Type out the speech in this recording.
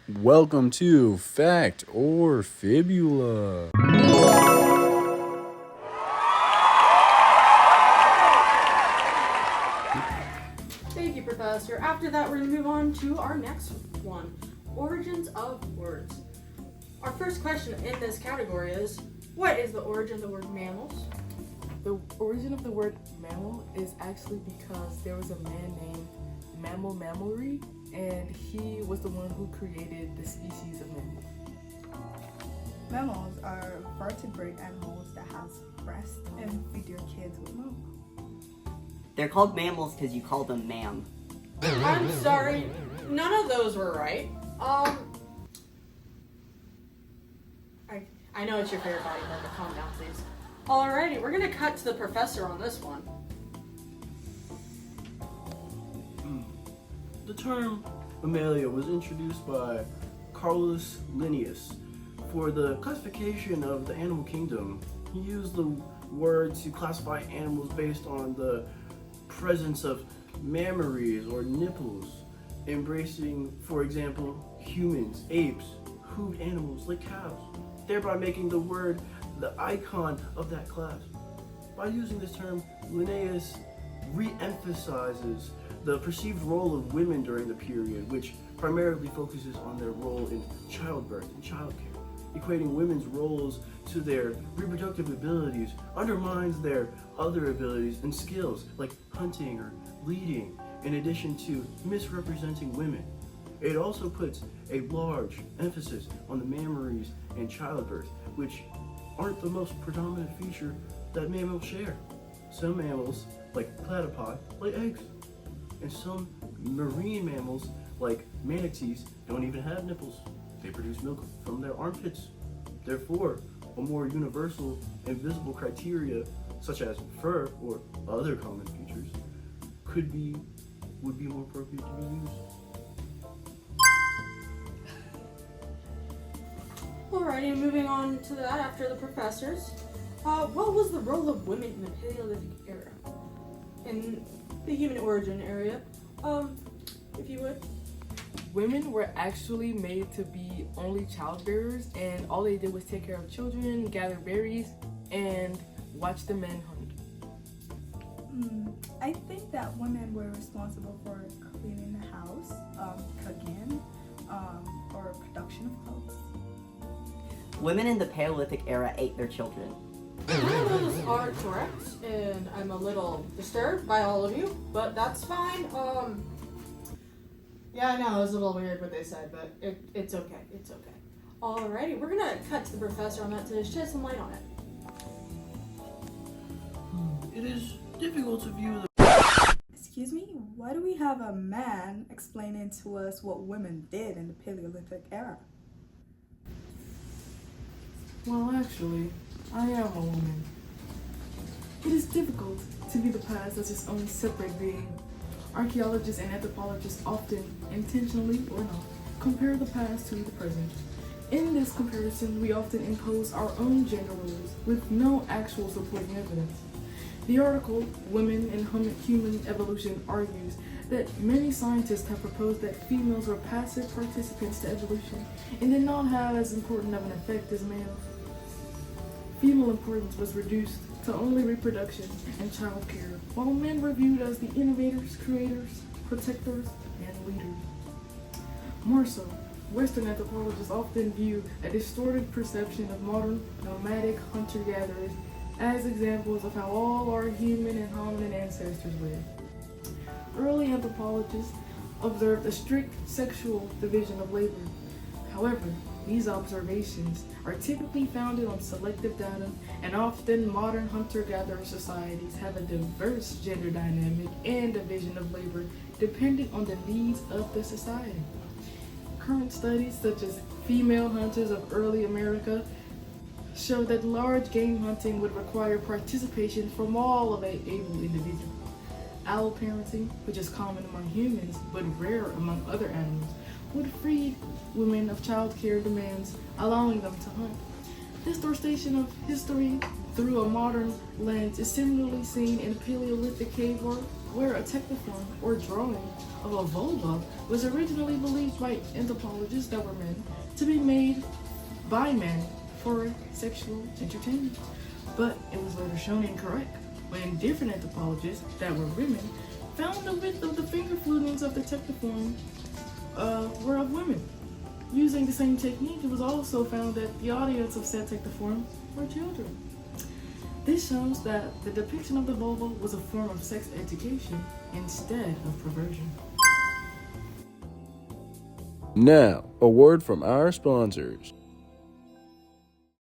Welcome to Fact or Fibula. Thank you, Professor. After that, we're going to move on to our next one, origins of words. Our first question in this category is, what is the origin of the word mammals? The origin of the word mammal is actually because there was a man named Mammary, and he was the one who created the species of mammal. Mammals are vertebrate animals that have breasts and feed their kids with milk. They're called mammals because you call them mam. I'm sorry, none of those were right. I know it's your favorite body part, but calm down, please. Alrighty, we're gonna cut to the professor on this one. The term mammalia was introduced by Carolus Linnaeus for the classification of the animal kingdom. He used the word to classify animals based on the presence of mammaries or nipples, embracing, for example, humans, apes, hooved animals like cows, thereby making the word the icon of that class. By using this term, Linnaeus re-emphasizes the perceived role of women during the period, which primarily focuses on their role in childbirth and childcare. Equating women's roles to their reproductive abilities undermines their other abilities and skills like hunting or leading, in addition to misrepresenting women. It also puts a large emphasis on the mammaries and childbirth, which aren't the most predominant feature that mammals share. Some mammals, like platypi, lay eggs. And some marine mammals, like manatees, don't even have nipples. They produce milk from their armpits. Therefore, a more universal and visible criteria, such as fur or other common features, would be more appropriate to be used. Alrighty, moving on to that after the professors. What was the role of women in the Paleolithic era? In the human origin area, if you would. Women were actually made to be only childbearers, and all they did was take care of children, gather berries, and watch the men hunt. I think that women were responsible for cleaning the house, cooking, or production of clothes. Women in the Paleolithic era ate their children. None of those are correct, and I'm a little disturbed by all of you, but that's fine. Yeah, I know, it was a little weird what they said, but it's okay, it's okay. Alrighty, we're gonna cut to the professor on that to shed some light on it. It is difficult to view the Excuse me, why do we have a man explaining to us what women did in the Paleolithic era? Well, actually, I am a woman. It is difficult to view the past as its own separate being. Archaeologists and anthropologists often, intentionally or not, compare the past to the present. In this comparison, we often impose our own gender roles with no actual supporting evidence. The article, Women in Human Evolution, argues that many scientists have proposed that females were passive participants to evolution and did not have as important of an effect as males. Female importance was reduced to only reproduction and childcare, while men were viewed as the innovators, creators, protectors, and leaders. More so, Western anthropologists often view a distorted perception of modern nomadic hunter-gatherers as examples of how all our human and hominid ancestors lived. Early anthropologists observed a strict sexual division of labor. However, these observations are typically founded on selective data, and often modern hunter-gatherer societies have a diverse gender dynamic and division of labor depending on the needs of the society. Current studies, such as female hunters of early America, show that large game hunting would require participation from all of an able individual. Alloparenting, which is common among humans but rare among other animals, would free women of childcare demands, allowing them to hunt. Distortion of history through a modern lens is similarly seen in Paleolithic cave work, where a techniform or drawing of a vulva was originally believed by anthropologists that were men to be made by men for sexual entertainment. But it was later shown incorrect when different anthropologists that were women found the width of the finger flutings of the techniform were of women. Using the same technique, it was also found that the audience of said techniform were children. This shows that the depiction of the vulva was a form of sex education instead of perversion. Now, a word from our sponsors.